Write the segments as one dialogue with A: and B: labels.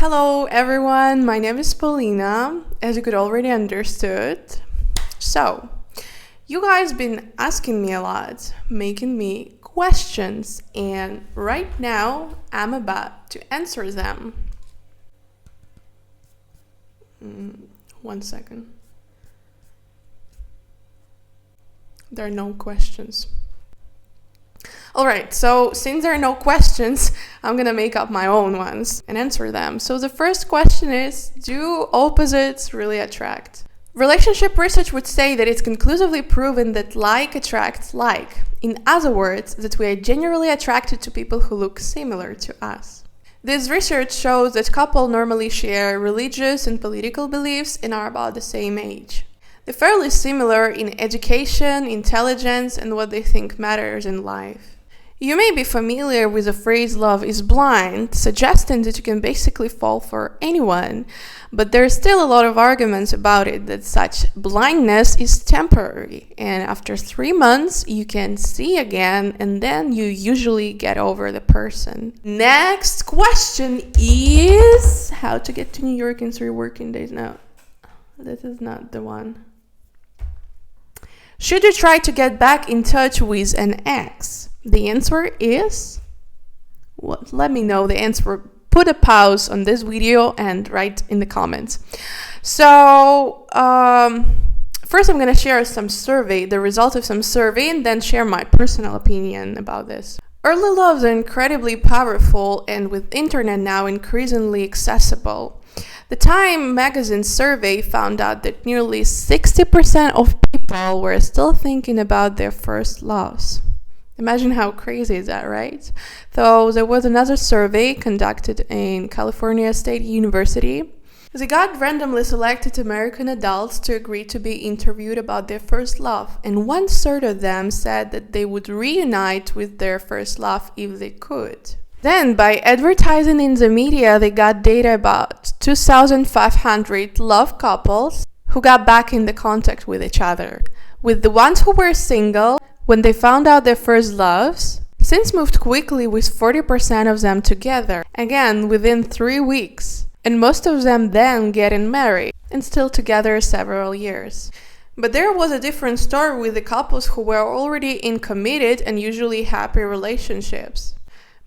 A: Hello everyone, my name is Paulina, as you could already understood. So, you guys been asking me a lot, making me questions, and right now I'm about to answer them. 1 second. There are no questions. Alright, so since there are no questions, I'm gonna make up my own ones and answer them. So the first question is, do opposites really attract? Relationship research would say that it's conclusively proven that like attracts like. In other words, that we are genuinely attracted to people who look similar to us. This research shows that couples normally share religious and political beliefs and are about the same age. They're fairly similar in education, intelligence, and what they think matters in life. You may be familiar with the phrase love is blind, suggesting that you can basically fall for anyone, but there's still a lot of arguments about it that such blindness is temporary, and after 3 months you can see again, and then you usually get over the person. Next question is how to get to New York in 3 working days. No, this is not the one. Should you try to get back in touch with an ex? The answer is, well, let me know the answer. Put a pause on this video and write in the comments. So, first I'm going to share the result of some survey, and then share my personal opinion about this. Early loves are incredibly powerful, and with internet now increasingly accessible. The Time magazine survey found out that nearly 60% of people were still thinking about their first loves. Imagine how crazy is that, right? So there was another survey conducted in California State University. They got randomly selected American adults to agree to be interviewed about their first love, and 1/3 of them said that they would reunite with their first love if they could. Then, by advertising in the media, they got data about 2,500 love couples who got back into contact with each other. With the ones who were single, when they found out their first loves, since moved quickly with 40% of them together, again within 3 weeks. And most of them then getting married and still together several years. But there was a different story with the couples who were already in committed and usually happy relationships.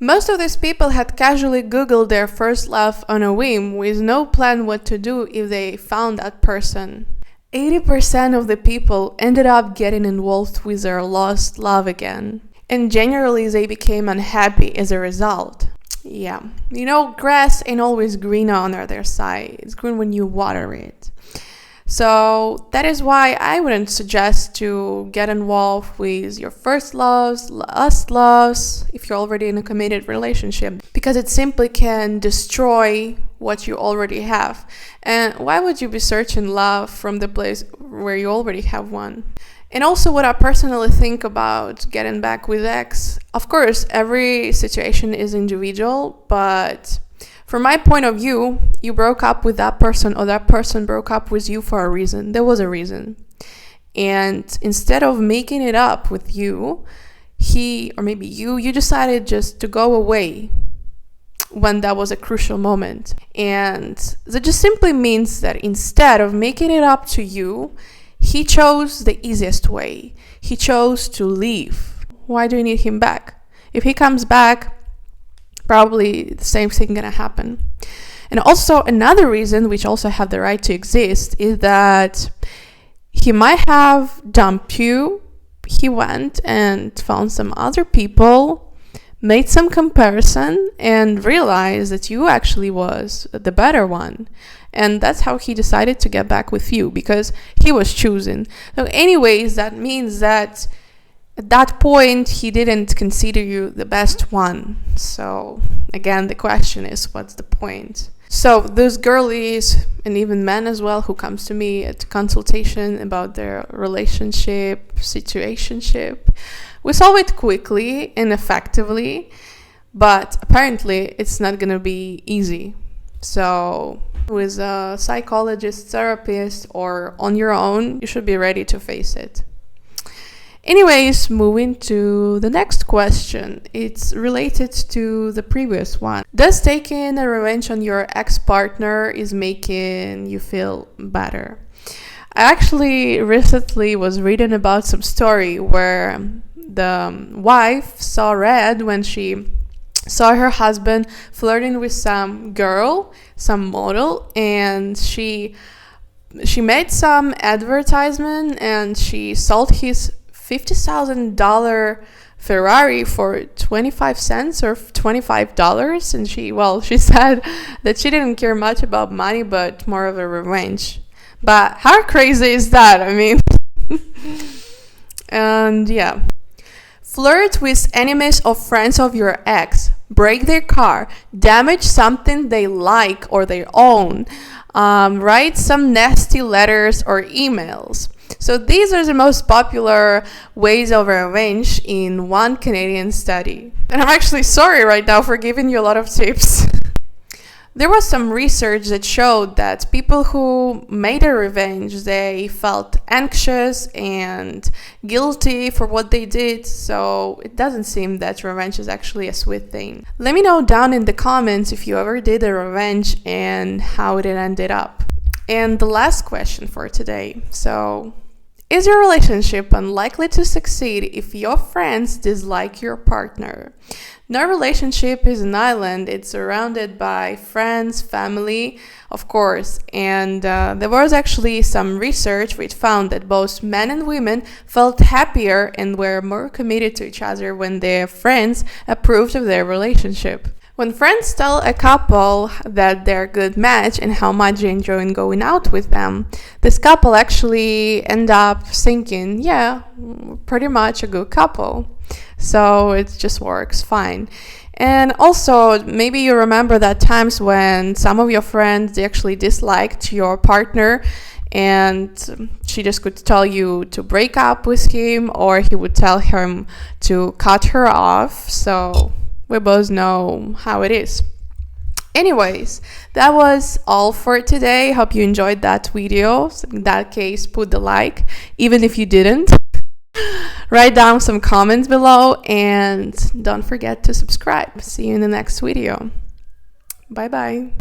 A: Most of these people had casually Googled their first love on a whim with no plan what to do if they found that person. 80% of the people ended up getting involved with their lost love again. And generally they became unhappy as a result. Yeah, grass ain't always greener on the other side. It's green when you water it. So that is why I wouldn't suggest to get involved with your first loves, last loves, if you're already in a committed relationship, because it simply can destroy what you already have. And why would you be searching love from the place where you already have one? And also what I personally think about getting back with ex. Of course, every situation is individual, but from my point of view, you broke up with that person or that person broke up with you for a reason. There was a reason. And instead of making it up with you, he or maybe you decided just to go away when that was a crucial moment. And that just simply means that instead of making it up to you, he chose the easiest way. He chose to leave. Why do you need him back? If he comes back, probably the same thing gonna happen. And also another reason, which also have the right to exist, is that he might have dumped you. He went and found some other people, made some comparison, and realized that you actually was the better one. And that's how he decided to get back with you, because he was choosing. So anyways, that means that at that point, he didn't consider you the best one. So again, the question is, what's the point? So those girlies, and even men as well, who comes to me at consultation about their relationship, situationship, we solve it quickly and effectively, but apparently it's not going to be easy. So with a psychologist, therapist, or on your own, you should be ready to face it. Anyways, moving to the next question. It's related to the previous one. Does taking a revenge on your ex-partner is making you feel better? I actually recently was reading about some story where the wife saw red when she saw her husband flirting with some girl, some model, and she made some advertisement and she sold his $50,000 Ferrari for 25 cents or $25. And she said that she didn't care much about money, but more of a revenge. But how crazy is that? I mean, and yeah. Flirt with enemies or friends of your ex, break their car, damage something they like or they own, write some nasty letters or emails. So these are the most popular ways of revenge in one Canadian study. And I'm actually sorry right now for giving you a lot of tips. There was some research that showed that people who made a revenge, they felt anxious and guilty for what they did, so it doesn't seem that revenge is actually a sweet thing. Let me know down in the comments if you ever did a revenge and how it ended up. And the last question for today. So, is your relationship unlikely to succeed if your friends dislike your partner? No relationship is an island. It's surrounded by friends, family, of course. And there was actually some research which found that both men and women felt happier and were more committed to each other when their friends approved of their relationship. When friends tell a couple that they're a good match and how much they enjoy going out with them, this couple actually end up thinking, yeah, pretty much a good couple. So it just works fine. And also, maybe you remember that times when some of your friends, they actually disliked your partner and she just could tell you to break up with him, or he would tell him to cut her off. So we both know how it is. Anyways, that was all for today. Hope you enjoyed that video. So in that case, put the like, even if you didn't. Write down some comments below and don't forget to subscribe. See you in the next video. Bye bye.